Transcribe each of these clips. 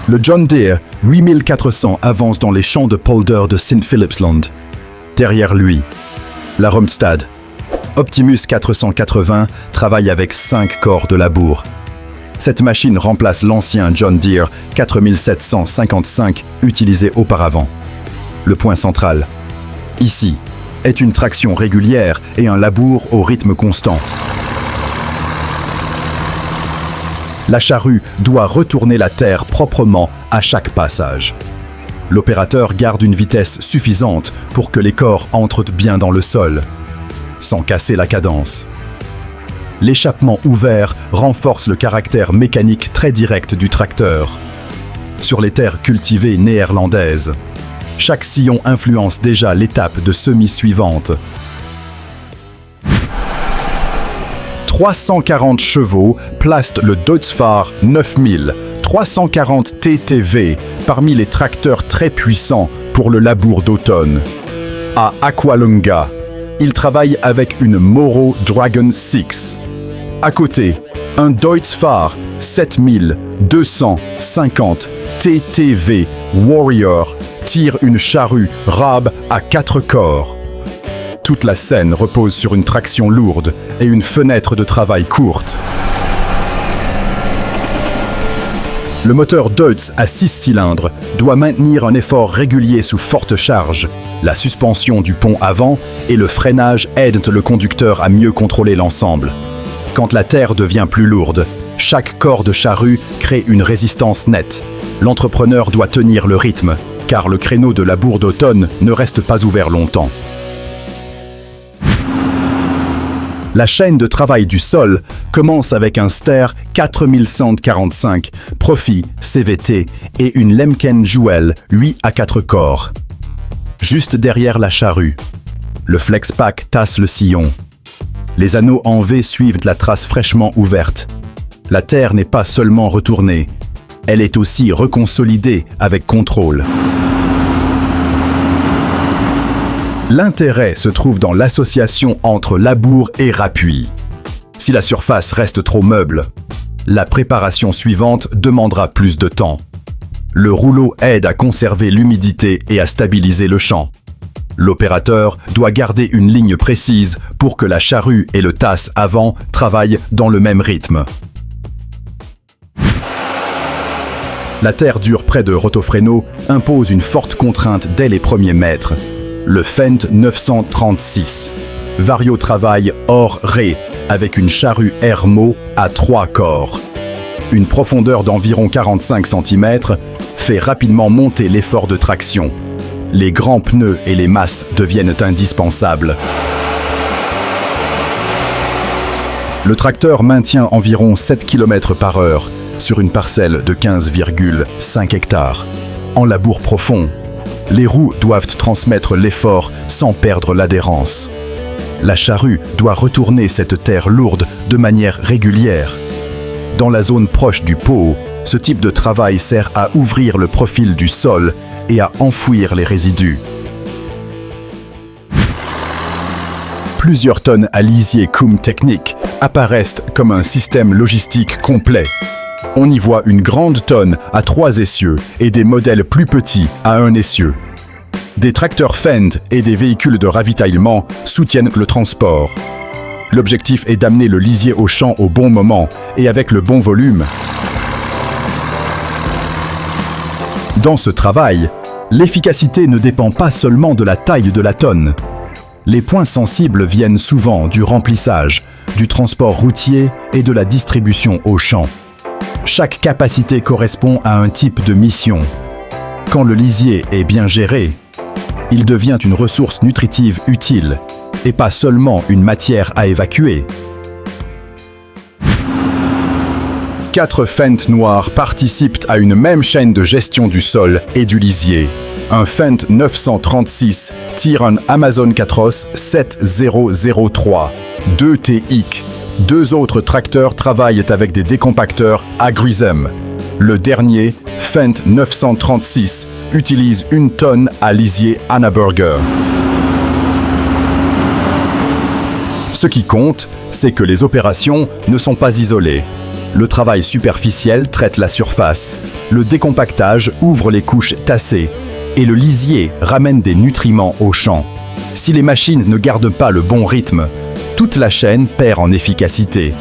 Le John Deere 8400 avance dans les champs de polder de St. Philipsland. Derrière lui, la Römstad. Optimus 480 travaille avec 5 corps de labour. Cette machine remplace l'ancien John Deere 4755 utilisé auparavant. Le point central, ici, est une traction régulière et un labour au rythme constant. La charrue doit retourner la terre proprement à chaque passage. L'opérateur garde une vitesse suffisante pour que les corps entrent bien dans le sol, sans casser la cadence. L'échappement ouvert renforce le caractère mécanique très direct du tracteur. Sur les terres cultivées néerlandaises, chaque sillon influence déjà l'étape de semis suivante. 340 chevaux placent le Deutz-Fahr 9000 340 TTV parmi les tracteurs très puissants pour le labour d'automne. À Aqualunga, il travaille avec une Morrow Dragon 6. À côté, un Deutz-Fahr 7250 TTV Warrior tire une charrue Raab à 4 corps. Toute la scène repose sur une traction lourde et une fenêtre de travail courte. Le moteur Deutz à 6 cylindres doit maintenir un effort régulier sous forte charge. La suspension du pont avant et le freinage aident le conducteur à mieux contrôler l'ensemble. Quand la terre devient plus lourde, chaque corps de charrue crée une résistance nette. L'entrepreneur doit tenir le rythme, car le créneau de labour d'automne ne reste pas ouvert longtemps. La chaîne de travail du sol commence avec un Steyr 4145 Profi CVT et une Lemken Joule 8 à 4 corps. Juste derrière la charrue, le FlexPack tasse le sillon. Les anneaux en V suivent la trace fraîchement ouverte. La terre n'est pas seulement retournée, elle est aussi reconsolidée avec contrôle. L'intérêt se trouve dans l'association entre labour et rappui. Si la surface reste trop meuble, la préparation suivante demandera plus de temps. Le rouleau aide à conserver l'humidité et à stabiliser le champ. L'opérateur doit garder une ligne précise pour que la charrue et le tasse avant travaillent dans le même rythme. La terre dure près de Rotofreno impose une forte contrainte dès les premiers mètres. Le Fendt 936. Vario travaille hors ré avec une charrue Hermo à 3 corps. Une profondeur d'environ 45 cm fait rapidement monter l'effort de traction. Les grands pneus et les masses deviennent indispensables. Le tracteur maintient environ 7 km/h sur une parcelle de 15,5 hectares. En labour profond, les roues doivent transmettre l'effort sans perdre l'adhérence. La charrue doit retourner cette terre lourde de manière régulière. Dans la zone proche du pot, ce type de travail sert à ouvrir le profil du sol et à enfouir les résidus. Plusieurs tonnes à lisier Cum Technique apparaissent comme un système logistique complet. On y voit une grande tonne à 3 essieux et des modèles plus petits à 1 essieu. Des tracteurs Fendt et des véhicules de ravitaillement soutiennent le transport. L'objectif est d'amener le lisier au champ au bon moment et avec le bon volume. Dans ce travail, l'efficacité ne dépend pas seulement de la taille de la tonne. Les points sensibles viennent souvent du remplissage, du transport routier et de la distribution au champ. Chaque capacité correspond à un type de mission. Quand le lisier est bien géré, il devient une ressource nutritive utile et pas seulement une matière à évacuer. 4 Fendt noirs participent à une même chaîne de gestion du sol et du lisier. Un Fendt 936 tire un Amazon Catros 7003, 2 TX. 2 autres tracteurs travaillent avec des décompacteurs Agrisem. Le dernier, Fendt 936, utilise 1 tonne à lisier Annaberger. Ce qui compte, c'est que les opérations ne sont pas isolées. Le travail superficiel traite la surface, le décompactage ouvre les couches tassées et le lisier ramène des nutriments au champ. Si les machines ne gardent pas le bon rythme, toute la chaîne perd en efficacité.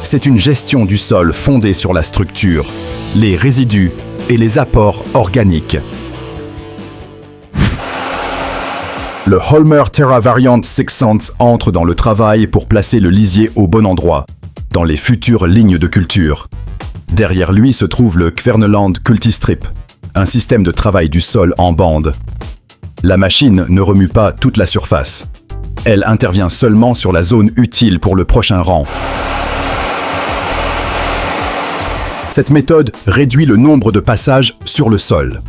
C'est une gestion du sol fondée sur la structure, les résidus et les apports organiques. Le Holmer Terra Variant 600 entre dans le travail pour placer le lisier au bon endroit, dans les futures lignes de culture. Derrière lui se trouve le Kverneland Cultistrip, un système de travail du sol en bande. La machine ne remue pas toute la surface. Elle intervient seulement sur la zone utile pour le prochain rang. Cette méthode réduit le nombre de passages sur le sol.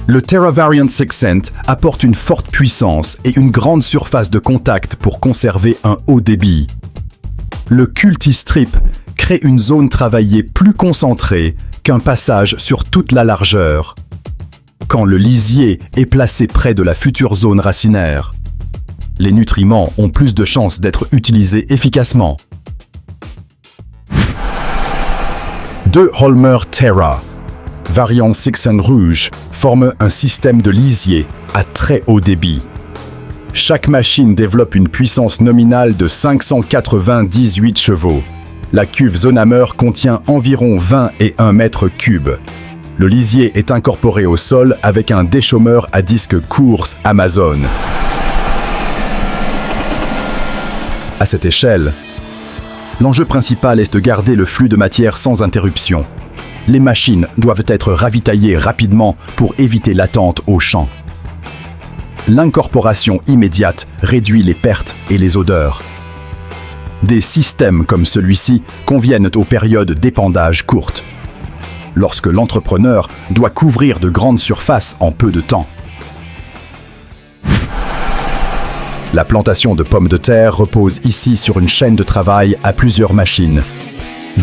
Le Terra Variant 600 apporte une forte puissance et une grande surface de contact pour conserver un haut débit. Le Cultistrip crée une zone travaillée plus concentrée qu'un passage sur toute la largeur. Quand le lisier est placé près de la future zone racinaire, les nutriments ont plus de chances d'être utilisés efficacement. 2 Holmer Terra Variant 600 rouge forment un système de lisier à très haut débit. Chaque machine développe une puissance nominale de 598 chevaux. La cuve Zonamer contient environ 21 mètres cubes. Le lisier est incorporé au sol avec un déchaumeur à disque course Amazon. À cette échelle, l'enjeu principal est de garder le flux de matière sans interruption. Les machines doivent être ravitaillées rapidement pour éviter l'attente au champ. L'incorporation immédiate réduit les pertes et les odeurs. Des systèmes comme celui-ci conviennent aux périodes d'épandage courtes, lorsque l'entrepreneur doit couvrir de grandes surfaces en peu de temps. La plantation de pommes de terre repose ici sur une chaîne de travail à plusieurs machines.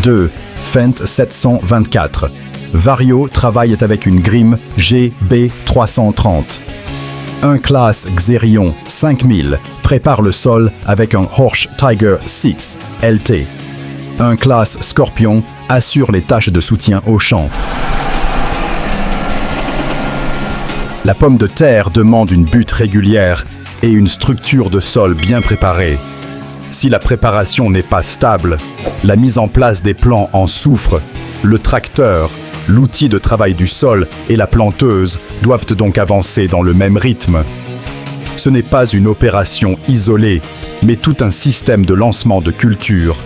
2 Fendt 724. Vario travaille avec une Grimm GB330. Un classe Xerion 5000 prépare le sol avec un Horsch Tiger 6 LT. Un classe Scorpion assure les tâches de soutien au champ. La pomme de terre demande une butte régulière et une structure de sol bien préparée. Si la préparation n'est pas stable, la mise en place des plants en souffre. Le tracteur, l'outil de travail du sol et la planteuse doivent donc avancer dans le même rythme. Ce n'est pas une opération isolée, mais tout un système de lancement de culture.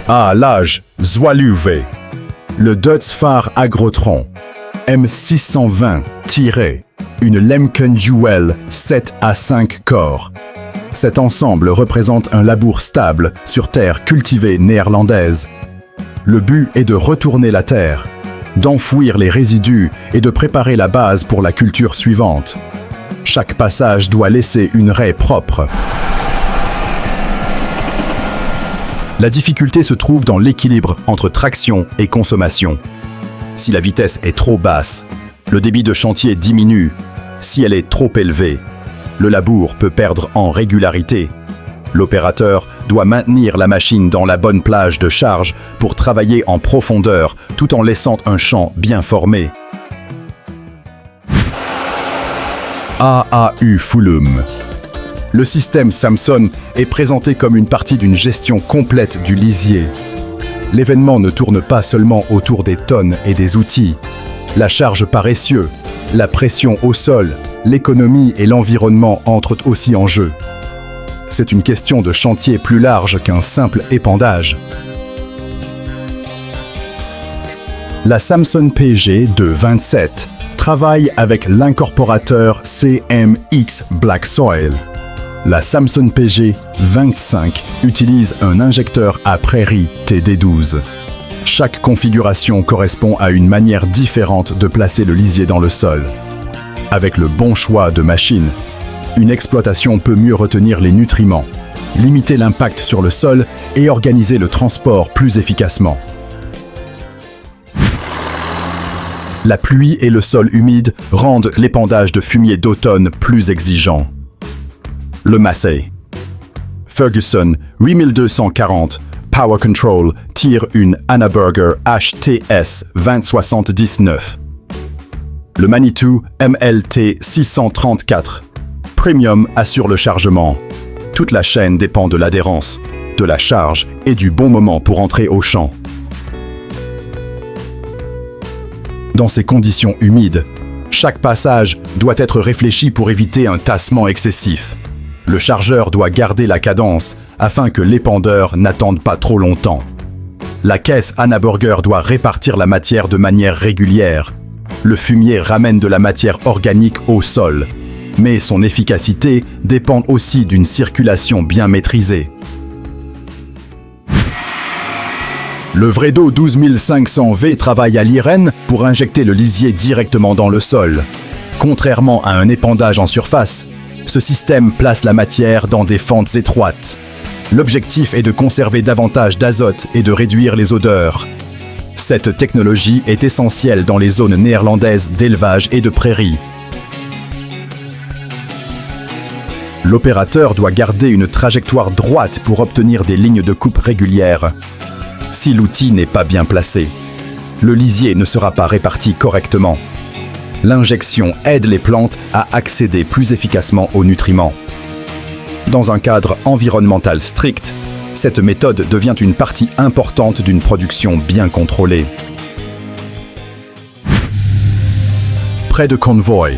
À l'âge Zwaluwe, le Deutz-Fahr Agrotron M620 une Lemken Jewel 7 à 5 corps. Cet ensemble représente un labour stable sur terre cultivée néerlandaise. Le but est de retourner la terre, d'enfouir les résidus et de préparer la base pour la culture suivante. Chaque passage doit laisser une raie propre. La difficulté se trouve dans l'équilibre entre traction et consommation. Si la vitesse est trop basse, le débit de chantier diminue. Si elle est trop élevée, le labour peut perdre en régularité. L'opérateur doit maintenir la machine dans la bonne plage de charge pour travailler en profondeur tout en laissant un champ bien formé. AAU Fulum. Le système Samson est présenté comme une partie d'une gestion complète du lisier. L'événement ne tourne pas seulement autour des tonnes et des outils. La charge par essieu, la pression au sol, l'économie et l'environnement entrent aussi en jeu. C'est une question de chantier plus large qu'un simple épandage. La Samson PG 227 travaille avec l'incorporateur CMX Black Soil. La Samson PG 25 utilise un injecteur à prairie TD12. Chaque configuration correspond à une manière différente de placer le lisier dans le sol. Avec le bon choix de machine, une exploitation peut mieux retenir les nutriments, limiter l'impact sur le sol et organiser le transport plus efficacement. La pluie et le sol humide rendent l'épandage de fumier d'automne plus exigeant. Le Massey. Ferguson 8240 Power Control tire une Hanaburger HTS 2079. Le Manitou MLT 634 Premium assure le chargement. Toute la chaîne dépend de l'adhérence, de la charge et du bon moment pour entrer au champ. Dans ces conditions humides, chaque passage doit être réfléchi pour éviter un tassement excessif. Le chargeur doit garder la cadence afin que l'épandeur n'attende pas trop longtemps. La caisse Hanaburger doit répartir la matière de manière régulière. Le fumier ramène de la matière organique au sol, mais son efficacité dépend aussi d'une circulation bien maîtrisée. Le Vredo 12500V travaille à l'IRN pour injecter le lisier directement dans le sol. Contrairement à un épandage en surface, ce système place la matière dans des fentes étroites. L'objectif est de conserver davantage d'azote et de réduire les odeurs. Cette technologie est essentielle dans les zones néerlandaises d'élevage et de prairies. L'opérateur doit garder une trajectoire droite pour obtenir des lignes de coupe régulières. Si l'outil n'est pas bien placé, le lisier ne sera pas réparti correctement. L'injection aide les plantes à accéder plus efficacement aux nutriments. Dans un cadre environnemental strict, cette méthode devient une partie importante d'une production bien contrôlée. Près de Convoy,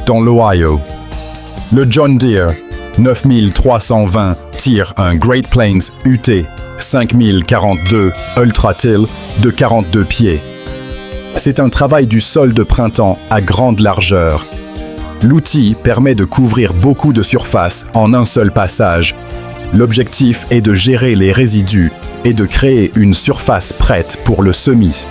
dans l'Ohio, le John Deere 9320 tire un Great Plains UT 5042 Ultra Till de 42 pieds. C'est un travail du sol de printemps à grande largeur. L'outil permet de couvrir beaucoup de surface en un seul passage. L'objectif est de gérer les résidus et de créer une surface prête pour le semis.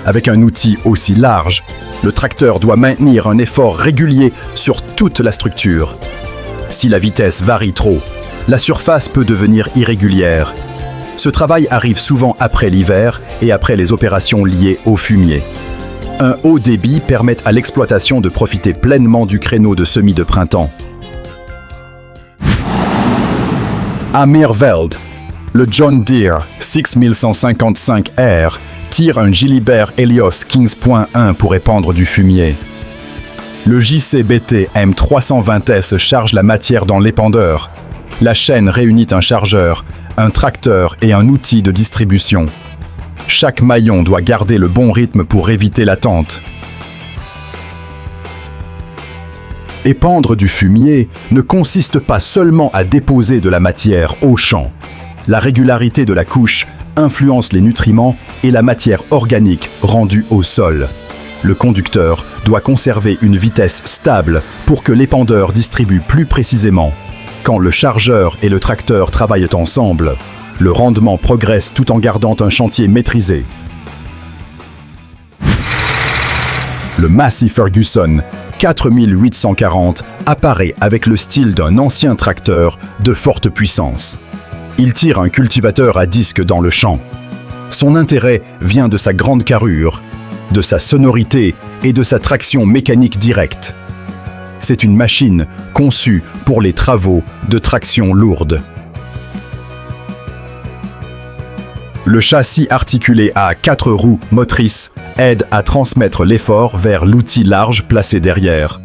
Avec un outil aussi large, le tracteur doit maintenir un effort régulier sur toute la structure. Si la vitesse varie trop, la surface peut devenir irrégulière. Ce travail arrive souvent après l'hiver et après les opérations liées au fumier. Un haut débit permet à l'exploitation de profiter pleinement du créneau de semis de printemps. À Meerveld, le John Deere 6155R tire un Gilibert Helios 15.1 pour épandre du fumier. Le JCBT M320S charge la matière dans l'épandeur. La chaîne réunit un chargeur, un tracteur et un outil de distribution. Chaque maillon doit garder le bon rythme pour éviter l'attente. Épandre du fumier ne consiste pas seulement à déposer de la matière au champ. La régularité de la couche influence les nutriments et la matière organique rendue au sol. Le conducteur doit conserver une vitesse stable pour que l'épandeur distribue plus précisément. Quand le chargeur et le tracteur travaillent ensemble, le rendement progresse tout en gardant un chantier maîtrisé. Le Massey Ferguson 4840 apparaît avec le style d'un ancien tracteur de forte puissance. Il tire un cultivateur à disque dans le champ. Son intérêt vient de sa grande carrure, de sa sonorité et de sa traction mécanique directe. C'est une machine conçue pour les travaux de traction lourde. Le châssis articulé à 4 roues motrices aide à transmettre l'effort vers l'outil large placé derrière.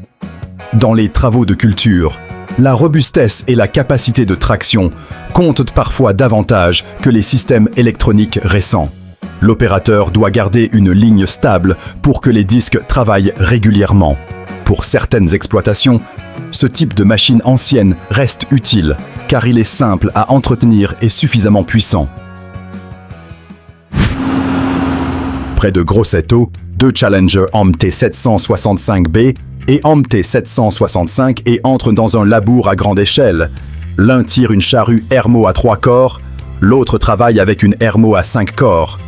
Dans les travaux de culture, la robustesse et la capacité de traction comptent parfois davantage que les systèmes électroniques récents. L'opérateur doit garder une ligne stable pour que les disques travaillent régulièrement. Pour certaines exploitations, ce type de machine ancienne reste utile car il est simple à entretenir et suffisamment puissant. Près de Grosseto, 2 Challenger OMT 765B et OMT 765 et entrent dans un labour à grande échelle. L'un tire une charrue Hermo à 3 corps, l'autre travaille avec une Hermo à 5 corps.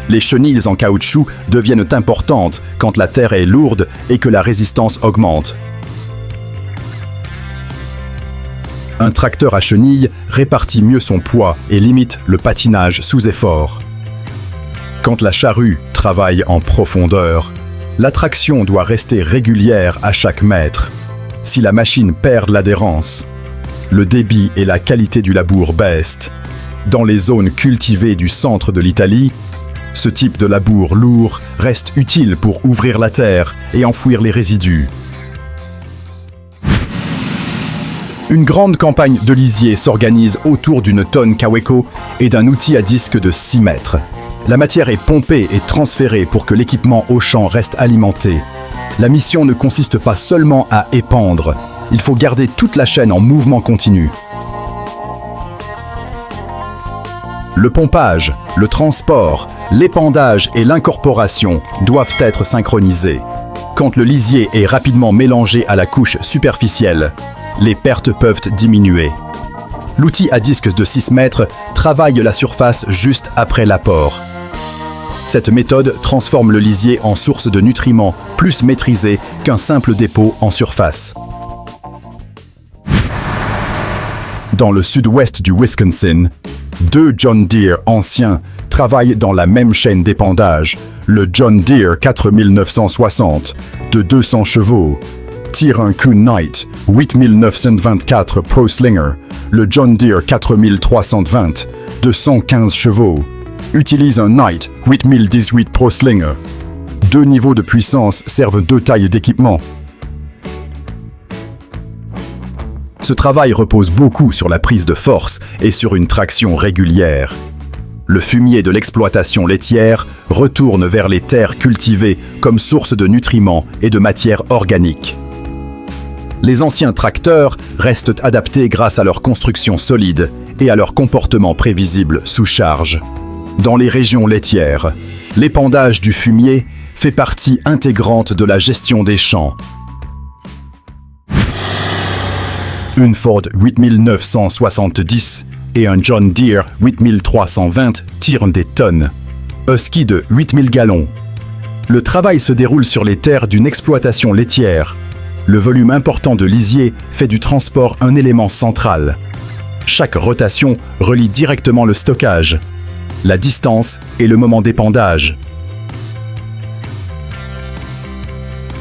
Les chenilles en caoutchouc deviennent importantes quand la terre est lourde et que la résistance augmente. Un tracteur à chenilles répartit mieux son poids et limite le patinage sous effort. Quand la charrue travaille en profondeur, la traction doit rester régulière à chaque mètre. si la machine perd l'adhérence. Le débit et la qualité du labour baissent. Dans les zones cultivées du centre de l'Italie, ce type de labour lourd reste utile pour ouvrir la terre et enfouir les résidus. Une grande campagne de lisier s'organise autour d'une tonne Kaweco et d'un outil à disque de 6 mètres. La matière est pompée et transférée pour que l'équipement au champ reste alimenté. La mission ne consiste pas seulement à épandre, il faut garder toute la chaîne en mouvement continu. Le pompage, le transport, l'épandage et l'incorporation doivent être synchronisés. Quand le lisier est rapidement mélangé à la couche superficielle, les pertes peuvent diminuer. L'outil à disque de 6 mètres travaille la surface juste après l'apport. Cette méthode transforme le lisier en source de nutriments plus maîtrisée qu'un simple dépôt en surface. Dans le sud-ouest du Wisconsin, 2 John Deere anciens travaillent dans la même chaîne d'épandage. Le John Deere 4960 de 200 chevaux tire un Kuhn Knight 8924 Pro Slinger. Le John Deere 4320 de 115 chevaux utilise un Knight 8018 Pro Slinger. 2 niveaux de puissance servent 2 tailles d'équipement. Ce travail repose beaucoup sur la prise de force et sur une traction régulière. Le fumier de l'exploitation laitière retourne vers les terres cultivées comme source de nutriments et de matière organique. Les anciens tracteurs restent adaptés grâce à leur construction solide et à leur comportement prévisible sous charge. Dans les régions laitières, l'épandage du fumier fait partie intégrante de la gestion des champs. Une Ford 8970 et un John Deere 8320 tirent des tonnes. Husky de 8000 gallons. Le travail se déroule sur les terres d'une exploitation laitière. Le volume important de lisier fait du transport un élément central. Chaque rotation relie directement le stockage, la distance et le moment d'épandage.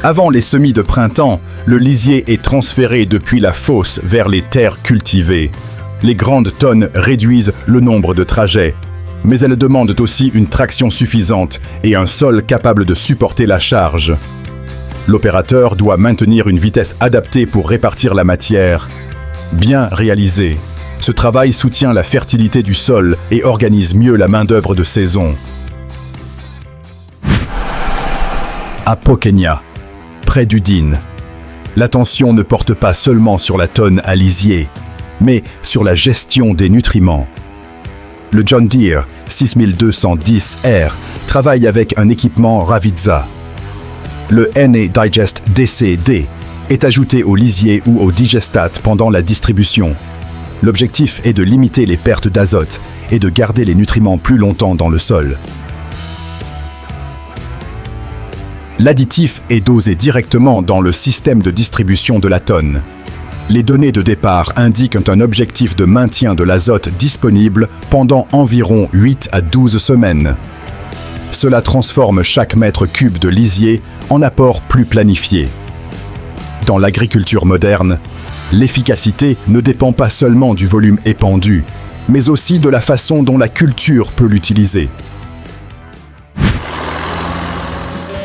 Avant les semis de printemps, le lisier est transféré depuis la fosse vers les terres cultivées. Les grandes tonnes réduisent le nombre de trajets, mais elles demandent aussi une traction suffisante et un sol capable de supporter la charge. L'opérateur doit maintenir une vitesse adaptée pour répartir la matière. Bien réalisé, ce travail soutient la fertilité du sol et organise mieux la main-d'œuvre de saison. À Pocenia, près d'Udine, l'attention ne porte pas seulement sur la tonne à lisier, mais sur la gestion des nutriments. Le John Deere 6210R travaille avec un équipement Ravizza. Le NA Digest DCD est ajouté au lisier ou au digestat pendant la distribution. L'objectif est de limiter les pertes d'azote et de garder les nutriments plus longtemps dans le sol. L'additif est dosé directement dans le système de distribution de la tonne. Les données de départ indiquent un objectif de maintien de l'azote disponible pendant environ 8 à 12 semaines. Cela transforme chaque mètre cube de lisier en apport plus planifié. Dans l'agriculture moderne, l'efficacité ne dépend pas seulement du volume épandu, mais aussi de la façon dont la culture peut l'utiliser.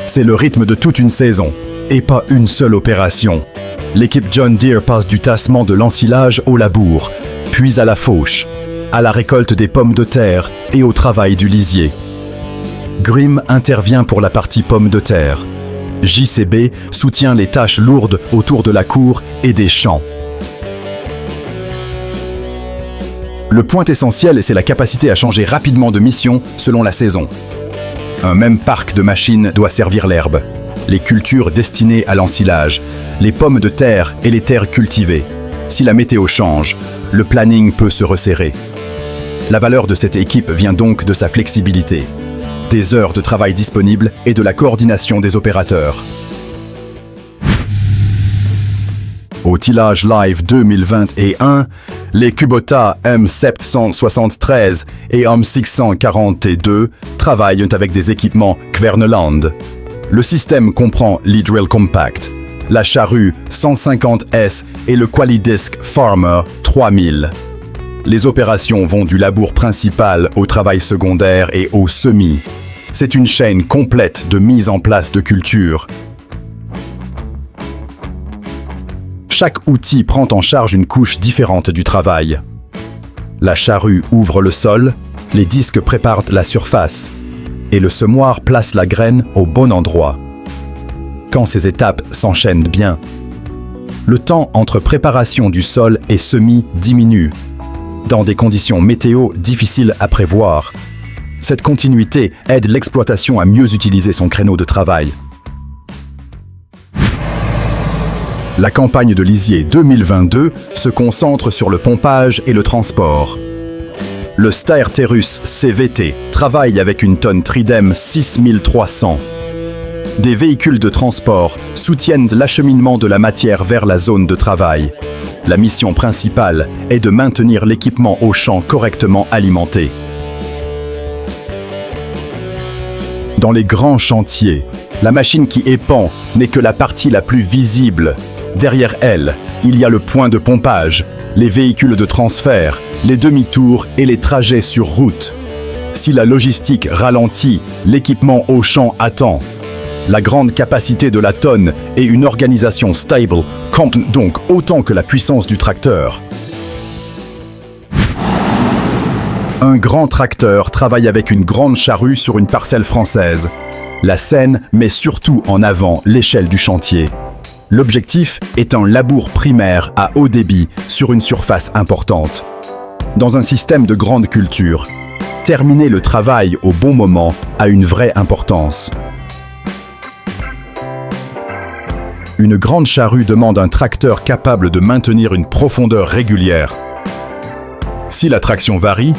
C'est le rythme de toute une saison, et pas une seule opération. L'équipe John Deere passe du tassement de l'ensilage au labour, puis à la fauche, à la récolte des pommes de terre et au travail du lisier. Grimm intervient pour la partie pommes de terre. JCB soutient les tâches lourdes autour de la cour et des champs. Le point essentiel, c'est la capacité à changer rapidement de mission selon la saison. Un même parc de machines doit servir l'herbe, les cultures destinées à l'ensilage, les pommes de terre et les terres cultivées. Si la météo change, le planning peut se resserrer. La valeur de cette équipe vient donc de sa flexibilité, des heures de travail disponibles et de la coordination des opérateurs. Au Tillage Live 2021, les Kubota M773 et M642 travaillent avec des équipements Kverneland. Le système comprend l'e-drill compact, la charrue 150S et le Qualidisc Farmer 3000. Les opérations vont du labour principal au travail secondaire et au semis. C'est une chaîne complète de mise en place de culture. Chaque outil prend en charge une couche différente du travail. La charrue ouvre le sol, les disques préparent la surface et le semoir place la graine au bon endroit. Quand ces étapes s'enchaînent bien, le temps entre préparation du sol et semis diminue, dans des conditions météo difficiles à prévoir. Cette continuité aide l'exploitation à mieux utiliser son créneau de travail. La campagne de lisier 2022 se concentre sur le pompage et le transport. Le Steyr-Terrus CVT travaille avec une tonne Tridem 6300. Des véhicules de transport soutiennent l'acheminement de la matière vers la zone de travail. La mission principale est de maintenir l'équipement au champ correctement alimenté. Dans les grands chantiers, la machine qui épand n'est que la partie la plus visible. Derrière elle, il y a le point de pompage, les véhicules de transfert, les demi-tours et les trajets sur route. Si la logistique ralentit, l'équipement au champ attend. La grande capacité de la tonne et une organisation stable comptent donc autant que la puissance du tracteur. Un grand tracteur travaille avec une grande charrue sur une parcelle française. La scène met surtout en avant l'échelle du chantier. L'objectif est un labour primaire à haut débit sur une surface importante. Dans un système de grande culture, terminer le travail au bon moment a une vraie importance. Une grande charrue demande un tracteur capable de maintenir une profondeur régulière. Si la traction varie,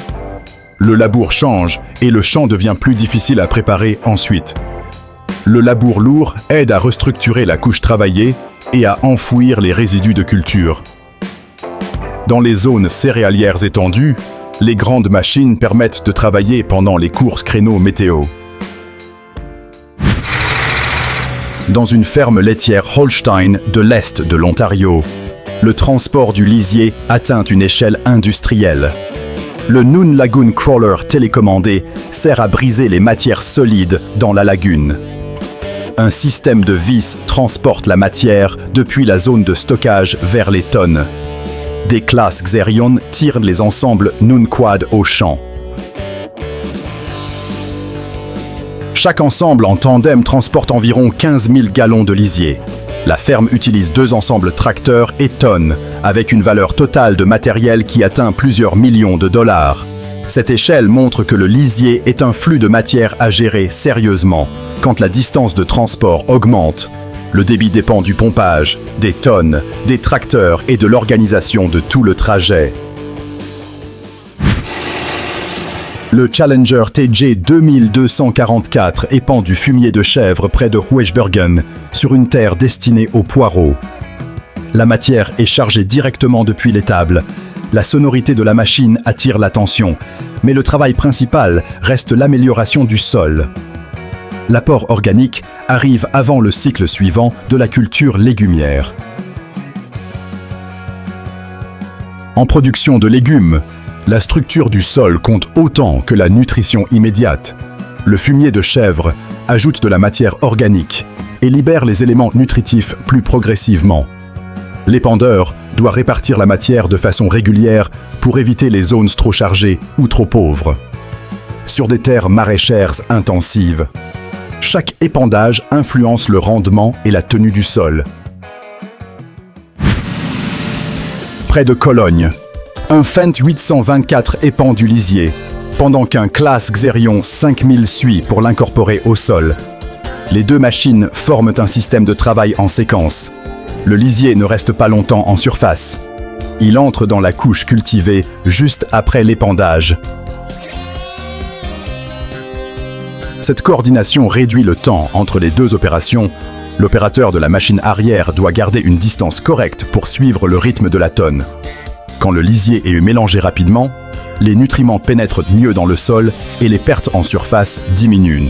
le labour change et le champ devient plus difficile à préparer ensuite. Le labour lourd aide à restructurer la couche travaillée et à enfouir les résidus de culture. Dans les zones céréalières étendues, les grandes machines permettent de travailler pendant les courts créneaux météo. Dans une ferme laitière Holstein de l'Est de l'Ontario, le transport du lisier atteint une échelle industrielle. Le Noon Lagoon Crawler télécommandé sert à briser les matières solides dans la lagune. Un système de vis transporte la matière depuis la zone de stockage vers les tonnes. Des classes Xerion tirent les ensembles Noonquad au champ. Chaque ensemble en tandem transporte environ 15 000 gallons de lisier. La ferme utilise 2 ensembles tracteurs et tonnes, avec une valeur totale de matériel qui atteint plusieurs millions de dollars. Cette échelle montre que le lisier est un flux de matière à gérer sérieusement. Quand la distance de transport augmente, le débit dépend du pompage, des tonnes, des tracteurs et de l'organisation de tout le trajet. Le Challenger TJ 2244 épand du fumier de chèvre près de Hoechbergen, sur une terre destinée aux poireaux. La matière est chargée directement depuis l'étable. La sonorité de la machine attire l'attention, mais le travail principal reste l'amélioration du sol. L'apport organique arrive avant le cycle suivant de la culture légumière. En production de légumes, la structure du sol compte autant que la nutrition immédiate. Le fumier de chèvre ajoute de la matière organique et libère les éléments nutritifs plus progressivement. L'épandeur doit répartir la matière de façon régulière pour éviter les zones trop chargées ou trop pauvres. Sur des terres maraîchères intensives, chaque épandage influence le rendement et la tenue du sol. Près de Cologne, un Fendt 824 épand du lisier, pendant qu'un Claas Xerion 5000 suit pour l'incorporer au sol. Les 2 machines forment un système de travail en séquence. Le lisier ne reste pas longtemps en surface. Il entre dans la couche cultivée juste après l'épandage. Cette coordination réduit le temps entre les 2 opérations. L'opérateur de la machine arrière doit garder une distance correcte pour suivre le rythme de la tonne. Quand le lisier est mélangé rapidement, les nutriments pénètrent mieux dans le sol et les pertes en surface diminuent.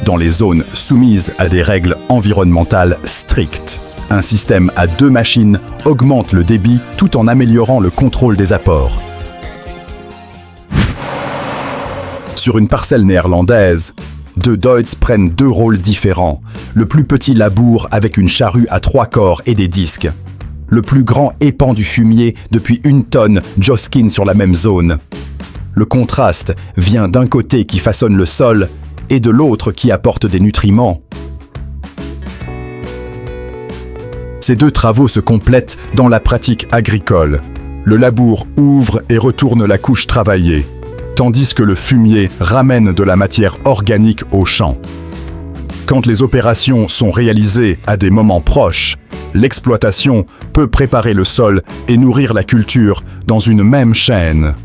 Dans les zones soumises à des règles environnementales strictes, Un système à 2 machines augmente le débit tout en améliorant le contrôle des apports. Sur une parcelle néerlandaise, 2 Deutz prennent 2 rôles différents. Le plus petit laboure avec une charrue à 3 corps et des disques. Le plus grand épand du fumier depuis 1 tonne Joskin sur la même zone. Le contraste vient d'un côté qui façonne le sol et de l'autre qui apporte des nutriments. Ces 2 travaux se complètent dans la pratique agricole. Le labour ouvre et retourne la couche travaillée, tandis que le fumier ramène de la matière organique au champ. Quand les opérations sont réalisées à des moments proches, l'exploitation peut préparer le sol et nourrir la culture dans une même chaîne.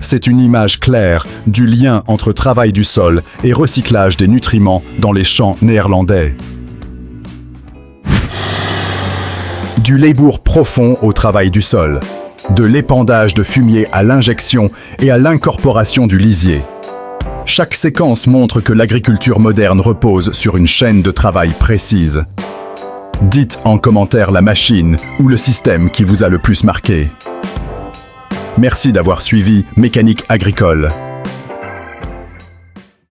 C'est une image claire du lien entre travail du sol et recyclage des nutriments dans les champs néerlandais. Du labour profond au travail du sol, de l'épandage de fumier à l'injection et à l'incorporation du lisier. Chaque séquence montre que l'agriculture moderne repose sur une chaîne de travail précise. Dites en commentaire la machine ou le système qui vous a le plus marqué. Merci d'avoir suivi Mécanique agricole.